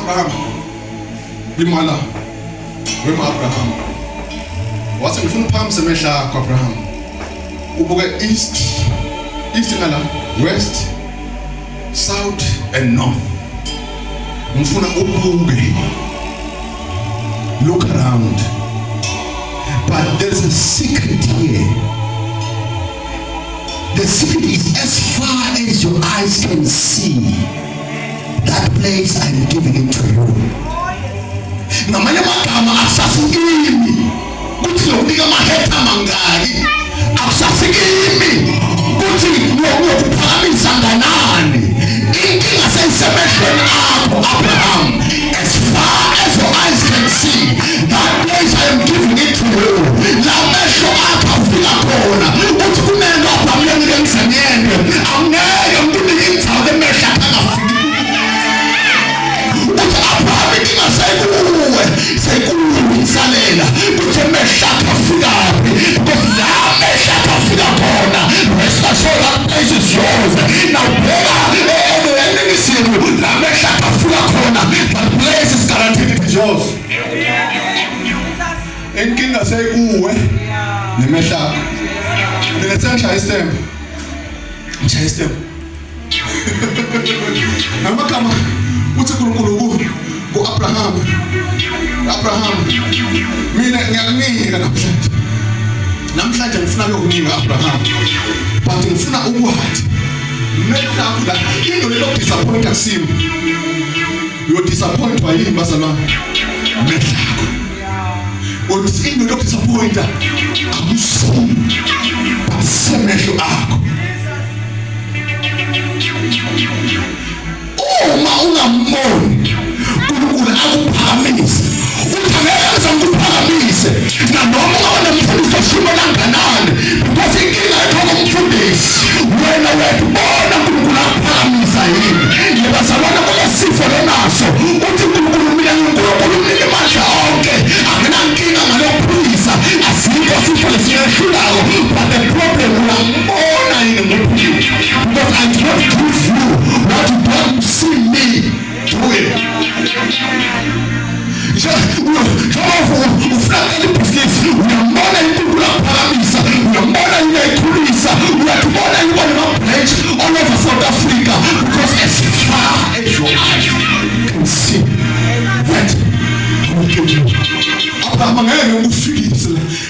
Abraham bimala wema Abraham wathi ngifuna uphakamisa amehla akho Abraham ubuke east ngala west south and north ngifuna ubuke look around but there's a secret here. The secret is as far as your eyes can see. That place I'm giving it to you. Namanye magama asasikimi kuthi lokunika amaheta mangaki akusasikimi kuthi ngiyokuphakamisa nganani inkinga seyisemehlweni akho Abraham. As far as your eyes can see, that place I am giving it to you. La mehlo akho afika khona uthi kunento abamlengile ngisenyende angeke ngikunika indzawo lemehlo akho angafiki. Uthi Abraham inkinga seyikuwe isalela kuthi emehlo akho afikaphi because la mehlo akho afika khona rest assured that place is yours. Now bheka eningizimu la mehlo akho afika khona that place is guaranteed to yours. Inkinga seyikuwe nemehlo akho. Ngithanda istembu. Ngishaya istembu. Namagama uthi uNkulunkulu ku-Abraham mina ngiyakunika namhlanje ngifuna ukukunika Abraham but ngifuna ukwazi mehlo akho la into lokudisappoint akusimo you disappoint yini bazalwane mehlo akho uthi into lokudisappoint akusimo but semehlo akho uma ungamboni uNkulunkulu akuphakamise uthangeleza ukuphakamise nanoma unemfundiso shimo langanani because inkinga ethola umfundisi wena wetubona uNkulunkulu akuphakamisa yini yebazalwana kulesifo lenaso uthi uNkulunkulu mina ngiNkulunkulu umnike amandla onke anginankinga ngalokuphilisa asikho sifo lesiyehlulayo but the problem uyambona yini ngophilo because I do not give you what you don't see me doing. Ufakele ibhizinisi uyambona uNkulunkulu akuphakamisa uyambona uyayikhulisa uyatubona yuba nama-branch all over South Africa because as far as your eyes can see that Abraham angeke ukufikise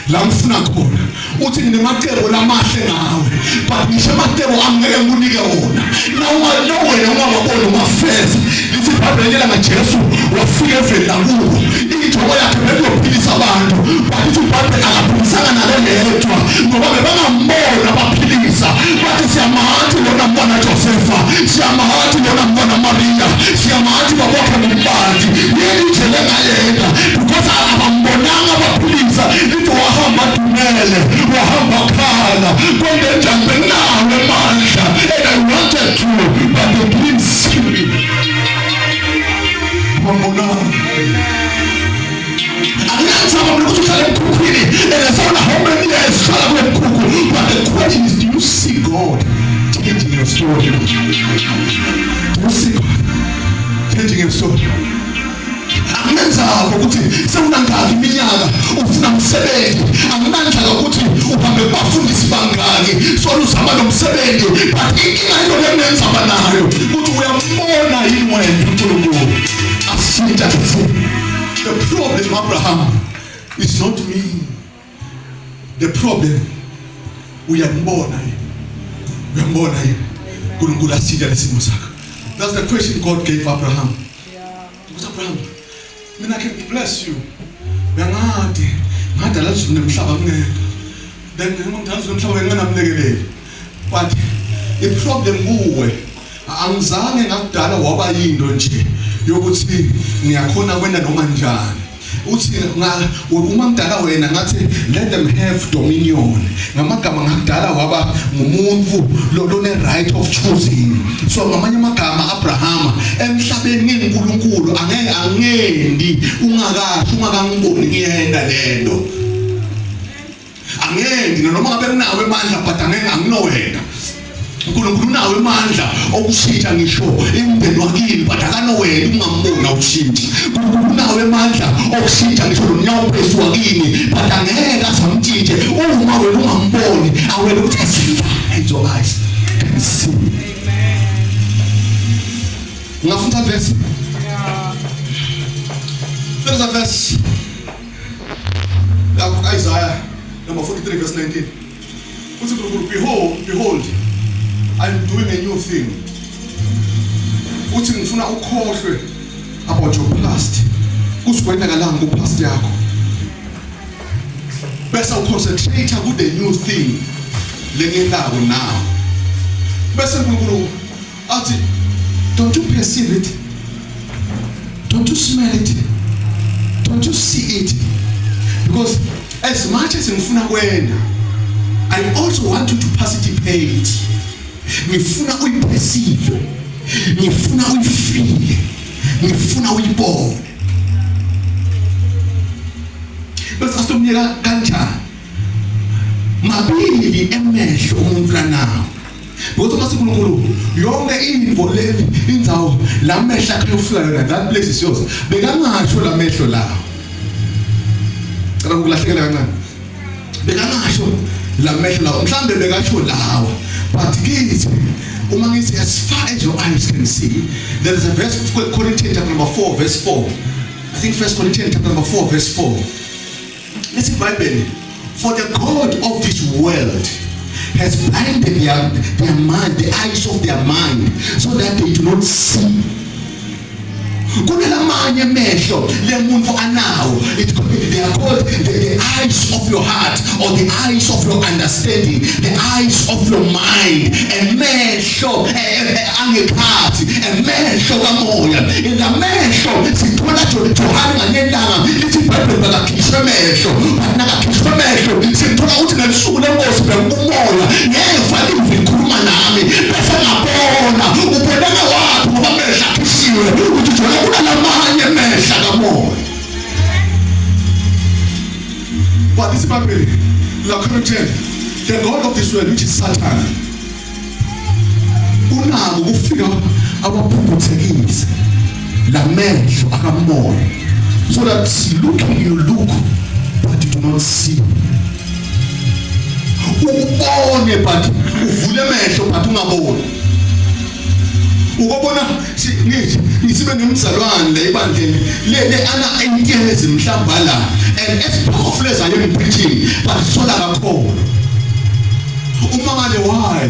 la ngifuna khona uthi nginemacebo lamahle ngawe but ngisho amacebo angeke ngikunike wona na wena ungabona ungafeza lithi iBhayibheli lela ngaJesu wafika evela kuwo injongo yakhe beyophilisa abantu but ithi iBhayibheli akaphilisanga nalo yedwa ngoba bebangambona abaphilisa bathi siyamathi lona mbona Josefa siyamathi lona mbona Maria siyamathi babokhe ngumbanzi yini nje lengayenza because abambonanga abaphilisa lithi wahamba dumele wahamba khala konke njani benawe amandla and I wanted to but they didn't see me wambonanga angathaba ukuthi uhlale emkhukhwini engasona how many years uhlala kule mkhukhu but the question is do you see God changing your story? Do you see God changing your story? Angenza ukuthi sewunangaki iminyaka ufuna umsebenzi anginandla ukuthi uhambe bafundisi bangaki solo uzama nomsebenzi but inkinga into leyenza abanayo ukuthi uyambona yini wena uNkulunkulu asithatha the problem Abraham is not me the problem uyambona yini uNkulunkulu asithatha lesimo sakho. That's the question God gave Abraham. Because Abraham mina can bless you ngangade ngadala nemhlaba ngeke then ngidala nemhlaba nginamlekeleli but the problem kuwe angizange ngakudala waba yinto nje yokuthi ngiyakhona kwenda noma njani uthi uma ngidala wena ngathi let them have dominion ngamagama ngakudala waba ngumuntu lone right of choosing so ngamanye amagama Abraham emhlabeni ngiNkulunkulu angeke angendi ungakangiboni ngiyenda lento angeke noma ngabe nawe amandla but angeke anginowena uNkulunkulu unawo amandla okushintsha ngisho imindeni wakini but akanowena ungambona ushintsha. uNkulunkulu unawo amandla okushintsha ngisho nomnyawophesi wakini but angeke asamtshintshe uma wena ungamboni awele ukuthi asifake your eyes can see. Ngafunda verse. There's a verse. Isaiah number 43 verse 19. Behold, I'm doing a new thing. Uthi ngifuna ukhohlwe about your past. Kusikwenzakalanga ku past yakho. Bese uconcentrate ku the new thing lengenzako now. Bese uNkulunkulu athi, don't you perceive it? Don't you smell it? Don't you see it? Because as much as ngifuna kwena, I also want you to participate. Ngifuna uyiperceive, ngifuna uyifile, ngifuna uyibone. Bese asomnyeka kanjani? Mabili emehlo umuntu nawo. Because uma sikhulunkulu yonke info le indzawo la mehla akhe ufika yona, that place is yours. Bekangasho la mehlo lawo. Kana ukulahlekela kancane. Bekangasho la mehlo lawo. Mhlambe bekasho lawo. But kids, uma ngithi as far as your eyes can see, there is a verse of Corinthians chapter number 4 verse 4. I think 1 Corinthians chapter number 4 verse 4. Let's see Bible. For the God of this world has blinded their mind, the eyes of their mind, so that they do not see. Kunelamanye mehlo lemuntu anawo. They are called the eyes of your heart, or the eyes of your understanding, the eyes of your mind. Emehlo angekhathi, emehlo kamoya. Ilamehlo sithola Johana ngendanga lithi iBhayibheli bakakhishwe emehlo, nakakhishwe emehlo sithola ukuthi ngesuku lenkosi bekumoya ngeva livi likhuluma nami bese ngabona uboneka wapi ngoba amehlo akhishiwe ukuthi Johana kunalamanye mehla kamoya. But this Bible, la Corinthians, the God of this world, which is Satan, unako kufika abaphuphuthekise la mehlo akamoya, so that looking you look but you do not see. Ubone but uvule mehlo but ungaboni. Ukubona ngisibe nemzalwane le ibandleni le ana entiyezi mhlamba la, and as powerful as I am preaching but sola kakhulu. Umangale why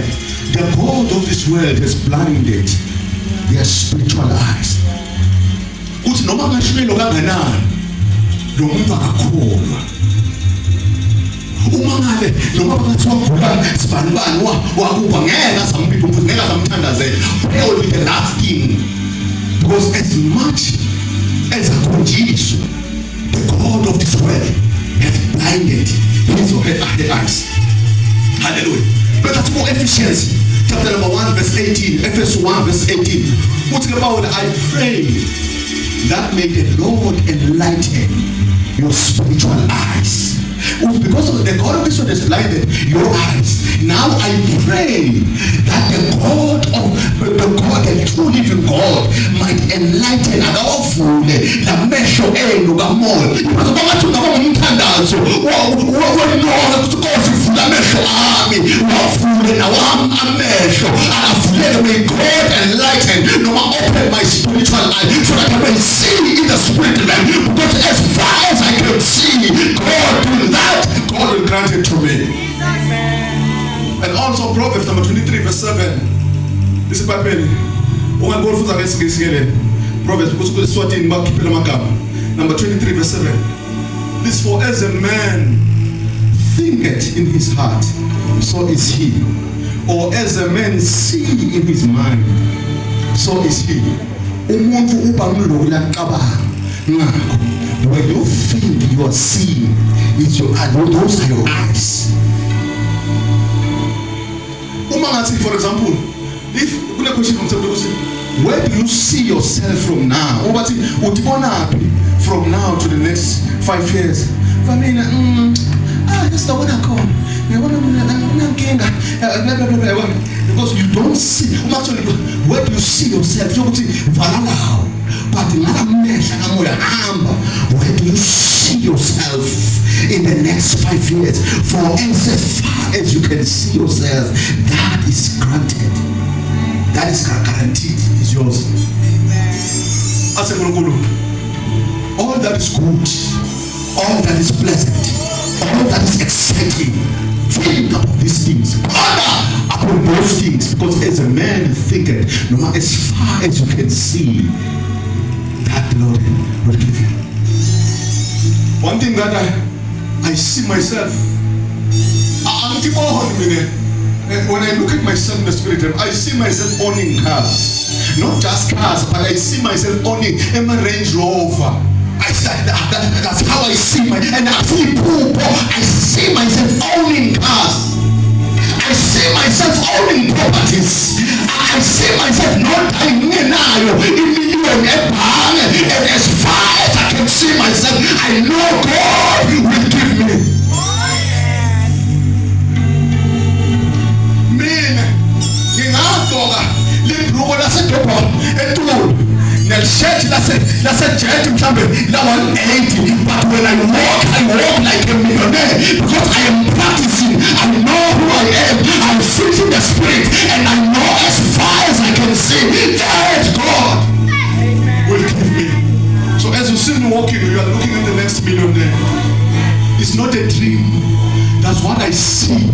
the God of this world has blinded their spiritual eyes. Uthi noma ngashilo kanganani lo muntu akakholwa. Umangale noma bakathiwa gula sibanibani wakuba ngeke asambiza ukuthi ngeke asamthandazela. Pray will be the last thing, because as much as akhonjiswe, the God of this world has blinded his or her eyes. Hallelujah. But that's more Ephesians chapter number 1 verse 18. Ephesians 1 verse 18. What's about? I pray that may the Lord enlighten your spiritual eyes. Because of the God of this world has blinded your eyes. Now I pray that the true living God might enlighten akawavule la mehlo enu kamoya. Because bangathi ungaba ngumthandazo wenona kuthi vula amehlo ami, wavule nawami amehlo akavuleke. May God enlighten noma open my spiritual eyes so that I may see in the spirit realm. Because as far as I can see, God will grant it to me. And also Proverbs number 23 verse 7. This is Bible. Proverbs number 23 verse 7. This, for as a man thinketh in his heart, so is he. Or as a man see in his mind, so is he. Umuntu uba ngilokhu laqabanga. When you think you are seeing, it's your eyes. Those are your eyes. For example, if kuna question where do you see yourself from now? From now to the next 5 years. That's the one I call. Because you don't see. Where do you see yourself? But where do you see yourself in the next 5 years? For as far as you can see yourself, that is granted. That is guaranteed. Is yours. All that is good, all that is pleasant, all that is exciting, think about these things. Ponder upon those things, because as a man thinketh, no matter as far as you can see, that the Lord will give you. One thing that I see myself, when I look at myself in the spirit, I see myself owning cars. Not just cars, but I see myself owning a Range Rover. That's how I see and I see people. I see myself owning cars. I see myself owning properties. I see myself not dying in million and as far as I can see myself, I know God will give me. Church, that's a church, but when I walk like a millionaire because I am practicing. I know who I am. I'm preaching the spirit, and I know as far as I can see that God will give me. So as you see me walking, you are looking at the next millionaire. It's not a dream. That's what I see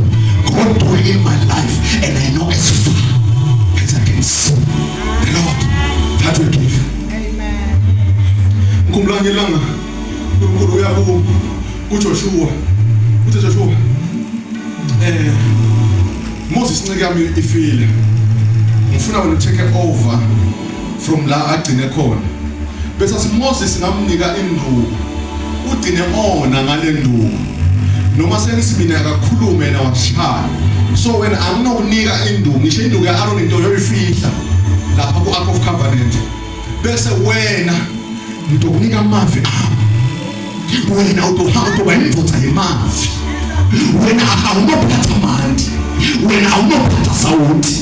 God doing in my life, and I know as far as I can see the Lord that will give. Kumlangilanga uNkulunkulu yabo kuJoshua uthi Joshua Moses ncike yami ifile ngifuna wena take over from la agcine khona bese Moses ngamnika induku ugcine ona ngale nduku noma sengisibina akakhulume na washaya so wena anginokunika induku ngisho induku ya Aaron into yoyifihla lapha ku Ark of Covenant bese wena ngizokunika amavi wena utohamba indvodza yemavi wena awunophatha mandi wena awunophatha sawuti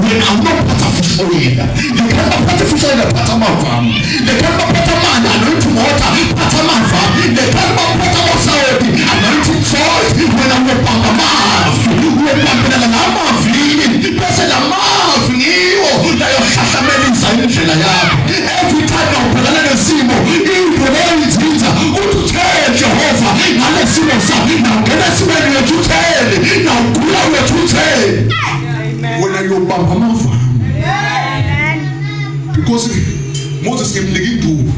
wena awunophatha fishoyela lekamba fishoyela phatha mavami lekamba phatha mani anointi mota phatha mavami lekamba phatha mosawoti anointi salt wena uyobamba mavi uyobambela ngamavini bese la mavi ngiwo layohlahlamelisa indlela yakho. Every time nawubhalana nesimo into leyizinza uthe Jehova ngale simo sakho nawungena esimeni wethu uthele nawugula wethu uthele wena uyobamba amava because Moses ngemnika induku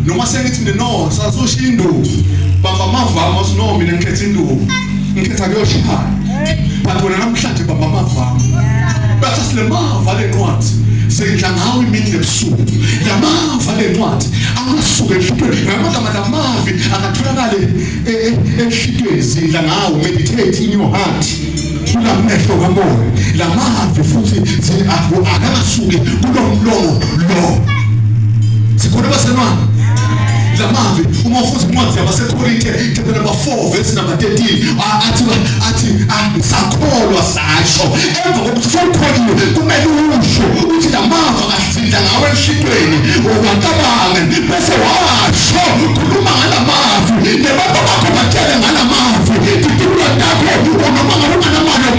noma sengithi no sasoshiya induku bamba amava no mina ngikhetha induku ngikhetha kuyoshaya but wena namhlanje bamba amava bathi silemava lencwadi sengidla ngawe imini nebusuku yamava lencwadi angasuke ehlitweni ngamagama lamavi akatholakale ehlitweni zidla ngawe meditate in your heart kulamehlo kamoya lamavi futhi akangasuke kulomlomo lo sikhona basenwana lamavi uma ufunda incwadi yabaseKorinte chapter number 4 verse number 13 athi sakholwa sasho emva kokuthi sokholiwe kumele usho uthi lamava kasidla ngawe ehlitweni owakabange bese washo khuluma ngalamavi nebantu bakho batshele ngalamavi titulo takho noma ngabangamani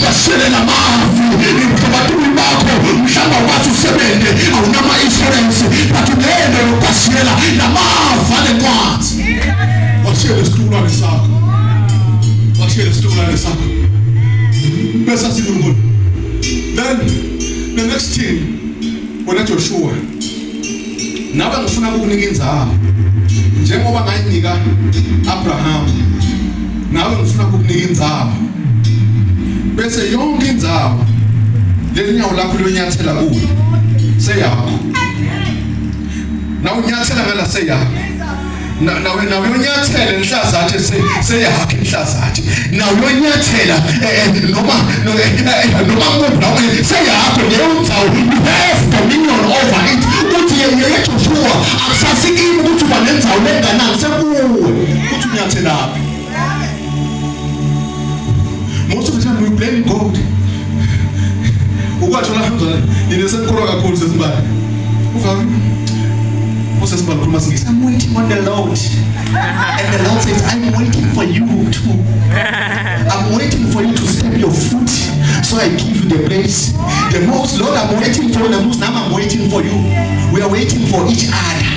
basiyela lamavi ngibatuli bakho mhlamba wathi usebenze awunama insurance bathi nene basiyela lamava lencwadi washiyela isitulwane sakho bese asikhuluma. Then the next thing wena Joshua nawe ngifuna ukukunika inzalo njengoba ngayinika Abraham nawe ngifuna ukukunika inzalo bese yonke inzalo lelinyawo lakho lonyathela kuyo seyakho nawe unyathela ngala seyakho nawe unyathela enhlazathi seyakho enhlazathi nawe unyathela noma nawe seyakho leyo ndzawo you have dominion over it uthi Joshua akusasikimi ukuthi uba nendzawo lenganani sekuwe uthi unyathelaphi. Most of the time we blame God I'm waiting on the Lord. And the Lord says, I'm waiting for you too. I'm waiting for you to step your foot. So I give you the place. The most, Lord, I'm waiting for you. The most, now I'm waiting for you. We are waiting for each other.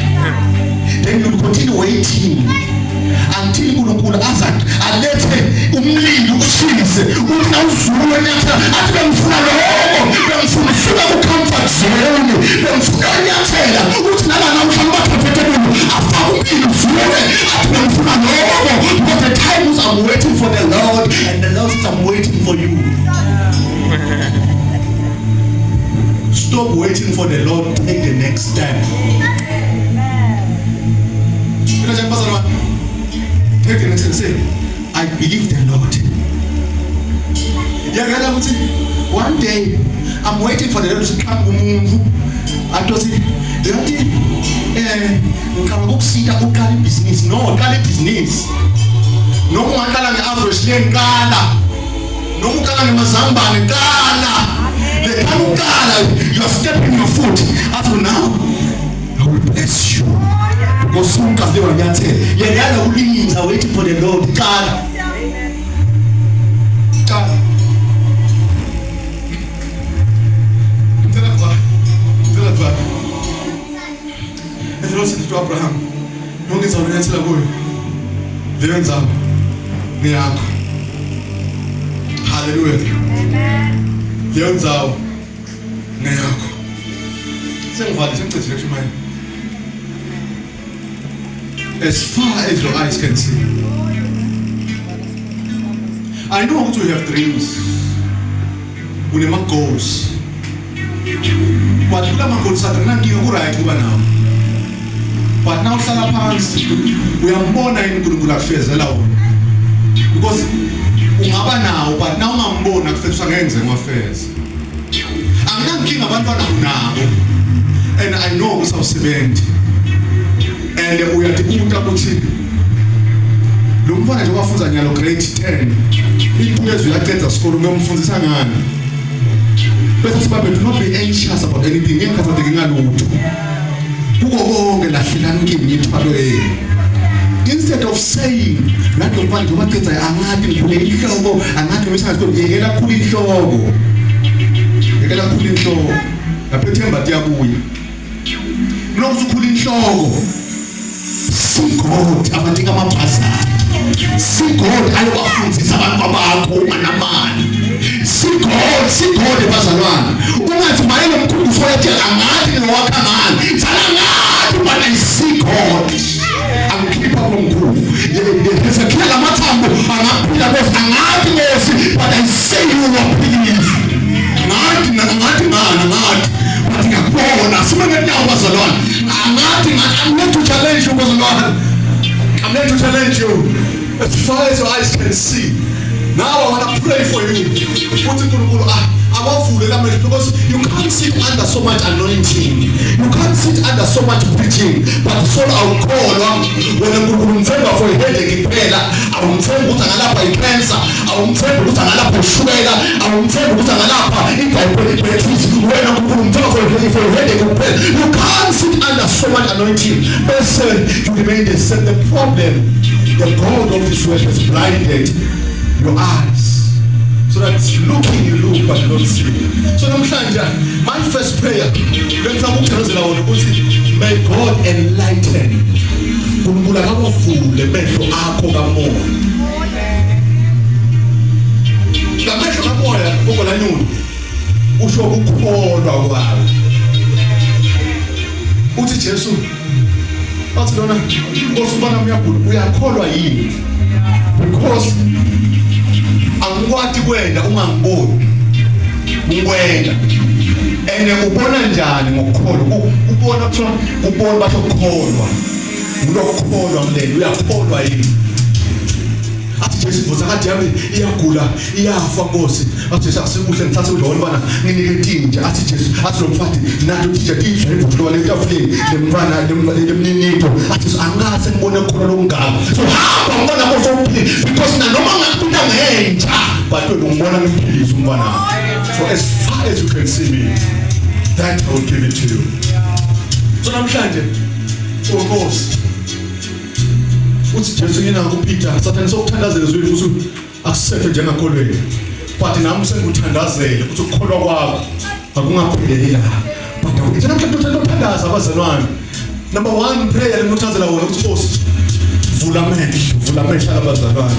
Then you continue waiting until uNkulunkulu alethe umlilo ushise uthi awuzulu nyathela athi bengifuna lokho bengifuna usuka ku comfort zone bengifuna nyathela uthi nalana uhlala bathethekile afaka umlilo usuke athi bengifuna lokho but the times I'm waiting for the Lord and the Lord says I'm waiting for you. Stop waiting for the Lord, take the next step. Take the next step and say, I believe the Lord. One day, I'm waiting for the Lord to come. I told him, business. No, business. No more average lane. No more mazamba. You are stepping your foot. After now, I will bless you. Because soon as they were are waiting for the Lord. God. And the Lord said to Abraham, don't get on the boy. There ends up. Hallelujah. There ends up. As far as your eyes can see, I know that you have dreams, we have goals, but you have goals that are not now. But now, we are born in good affairs because now, but now I'm born in affairs. I'm not king about now, and I know what's up 70. And we are the Utabuti. Lumfana wafunza nyalo grade 10. Years we attend school ngomfundisa ngani. Bese sibabe do not be anxious about anything. Ngeke kazadekinga lutho. Kuko konke lahlelana kimi ngithwalo instead of saying ngathi umfana njengoba qedza angathi ngikule inhloko angathi ngisazi yekela khulu inhloko. Yekela khulu inhloko. Lapho ethemba tiyabuya. Nokukhulu inhloko. See God, abantu amabhazana. See God ayobafundisa abantu bakho umanamani. See God ebazalwana. Ungathi mayele umkhulu ufoyethe angathi nowakha ngani. Sala ngathi but I see God. Angikhipha komkhulu. Yezekela lamathambo angaphila Nkosi angathi Nkosi but I say you will please. Ngathi but ngiyabona simengena bazalwana. I'm not to challenge you, Lord. I'm not to challenge you. As far as your eyes can see. Now I want to pray for you. Because you can't sit under so much anointing. You can't sit under so much preaching. But so I'll call when I'm for a headache, I'm telling you to cancer, I'm telling you to sugar, I'm telling you for a headache. You can't sit under so much anointing. Person, you remain the same. The problem, the God of this world has blinded your eyes. So that looking you look but you don't see. So my first prayer, may God enlighten because angikwathi kwenda ungangiboni ukwenda ene ubona njani ngokukholwa ubona kuthiwa ubona batho ukukholwa ngilokukholwa mlelo uyakholwa yini athi Jesu mvuza kade yami iyagula iyafa Nkosi athi Jesu asikuhle ngithathe udlolo bana nginike tinje athi Jesu athi lo mfati nathi uthisha tidle indlu le tafuleni lemfana lemninito athi angase ngibone khona lo ngalo so hamba ngibona mosophili because noma ngakuphinda ngenja but ngibona ngiphilisa umfana so as far as you can see me that I will give it to you. So namhlanje Nkosi uthi Jesu yena kuPeter Satan sokuthandazela zwethu ukuthi akusefe njengakholweni but nami sengikuthandazela ukuthi ukukholwa kwakho akungapheleli la but awuthi namhlanje uthanda ukuthandaza abazalwane. Number 1 prayer lengimuthazela wona ukuthi Nkosi vula amehlo abazalwane,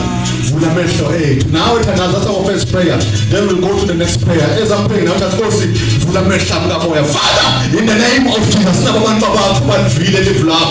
vula amehlo ethu. Nawe thandaza, that's our first prayer, then we'll go to the next prayer. As I'm praying now, just Nkosi vula amehlo kamoya. Father, in the name of Jesus, nabantu bakho balivile livu lakho.